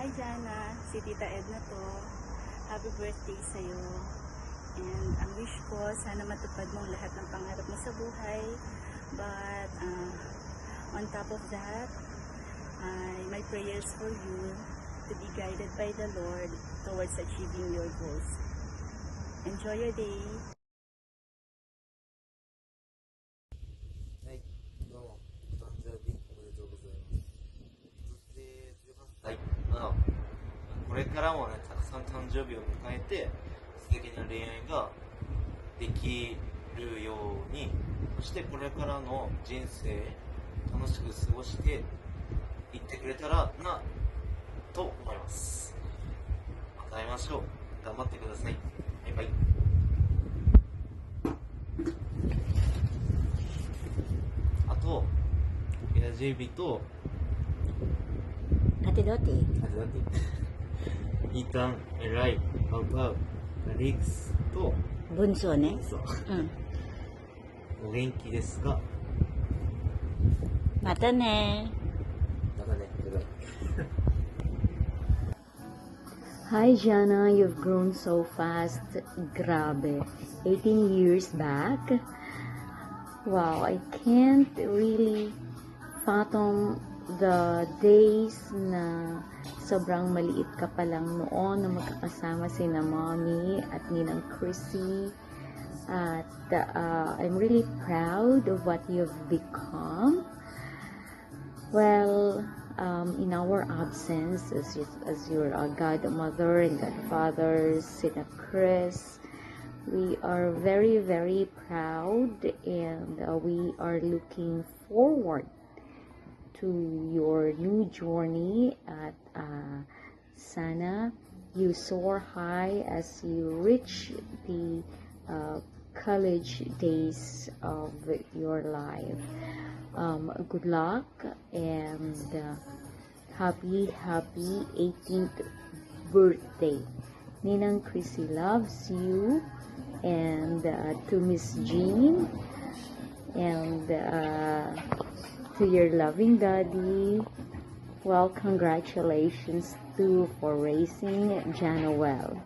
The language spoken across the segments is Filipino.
Hi Jana, si Tita Edna to. Happy birthday sa'yo. And ang wish ko, sana matupad mo lahat ng pangarap mo sa buhay. But on top of that, my prayers for you to be guided by the Lord towards achieving your goals. Enjoy your day. はい、どうも、お誕生日おめでとうございます。今年で18歳。これからもね、たくさん誕生日を迎えて、素敵な恋愛ができるように、そしてこれからの人生、楽しく過ごしていってくれたらな、と思います。また会いましょう。頑張ってください。バイバイ。あと、JB と、Ate Doti. Ethan, Eray, Pau Pau, Alex と、Bunso ne? そう、 Mm. お元気ですが、 Mata ne. またね、バイバイ。 Hi Jana, you've grown so fast. Grabe. 18 years back. Wow, I can't really fathom the days na sobrang maliit ka pa lang noon na magkakasama sina Mommy at Ninang Chrissy. At I'm really proud of what you've become. Well, in our absence as your godmother and godfathers, Sina Chris, we are very, very proud, and we are looking forward to your new journey at sana you soar high as you reach the college days of your life. Good luck and happy 18th birthday. Ninang Chrissy loves you, and to Miss Jean, and to your loving daddy, well, congratulations too for raising Jana well.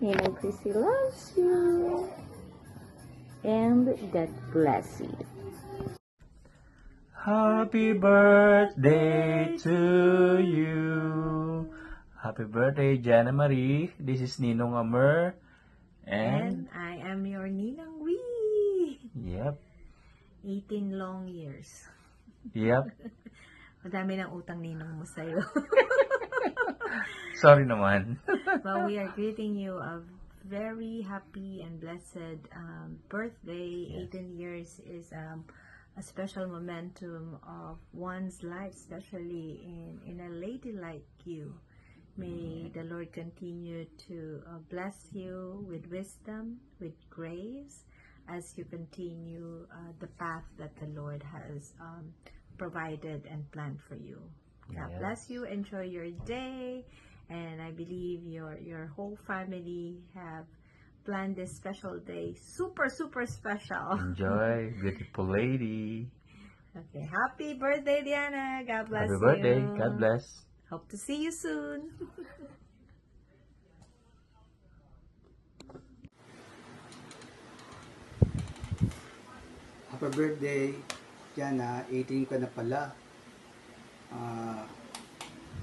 Ninang Chrissy loves you, and God bless you. Happy birthday to you. Happy birthday, Jana Marie. This is Ninong Amer. And I am your Ninang Wee. Yep. 18 long years. Yep. Madami ng utang ninong mo sa'yo. Sorry naman. But we are greeting you a very happy and blessed birthday. Yes. 18 years is a special momentum of one's life, especially in a lady like you. May the Lord continue to bless you with wisdom, with grace, as you continue the path that the Lord has provided and planned for you. God Yes. bless you. Enjoy your day, and I believe your whole family have planned this special day super special. Enjoy, beautiful lady. Okay, happy birthday, Diana. God bless Happy birthday. you. God bless. Hope to see you soon. Happy birthday, Jana. 18 ka na pala.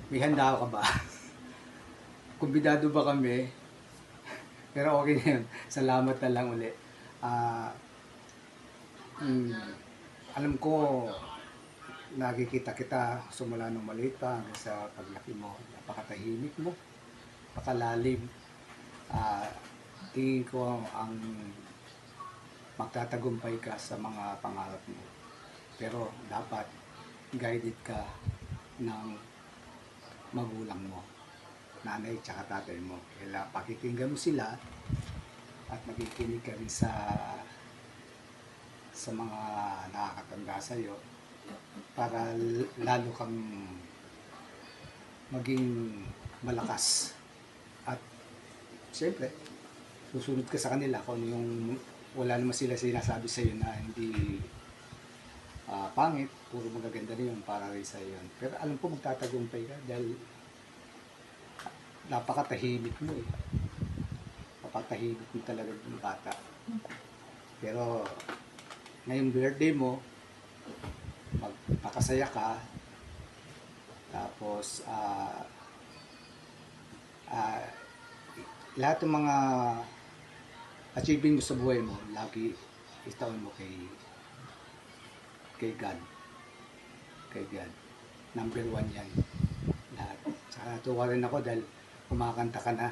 May handa ka ba? Kumbidado ba kami? Pero okay na yun. Salamat na lang uli. Alam ko, nakikita kita sumula nung maliit pa hanggang sa paglaki mo. Napakatahimik mo. Napakalalim. Tingin ko ang magtatagumpay ka sa mga pangarap mo. Pero dapat guided ka ng magulang mo, nanay tsaka tatay mo. Kaya pakikinggan mo sila at makikinig ka rin sa mga nakakatanda sa'yo para lalo kang maging malakas. At siyempre, susunod ka sa kanila kung yung wala naman sila sinasabi sa iyo na pangit, puro magaganda na yun para rin sa yun. Pero alam ko magtatagumpay ka dahil napakatahimik mo eh. Napakatahimik mo talaga ng bata. Pero ngayong birthday mo, magpakasaya ka, tapos lahat ng mga achieving mo sa buhay mo, lagi itaon mo kay God. Kay God. Number 1 yan. Lahat. Saka natuwa rin ako dahil kumakanta ka na.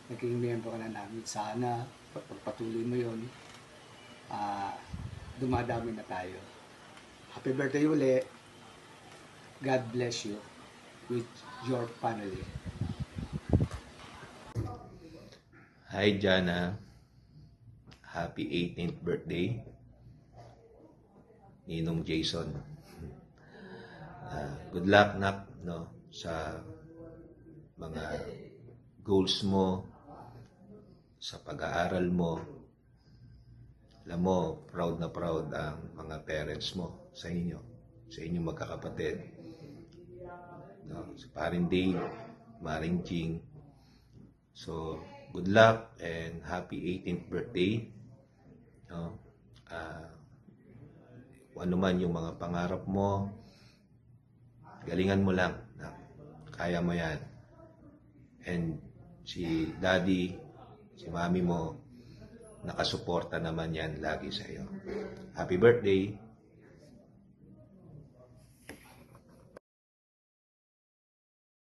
Naging member ka na namin. Sana pagpatuloy mo yun, dumadami na tayo. Happy birthday uli. God bless you with your family. Hi Jana, happy 18th birthday, Ninong Jason. Good luck nak sa mga goals mo, sa pag-aaral mo. Alam mo, proud na proud ang mga parents mo sa inyong magkakapatid. Sa paring Dave, Maring Ching. So, good luck and happy 18th birthday. Ano man yung mga pangarap mo, galingan mo lang. Kaya mo yan. And si daddy, si mami mo, nakasuporta naman yan lagi sa iyo. Happy birthday!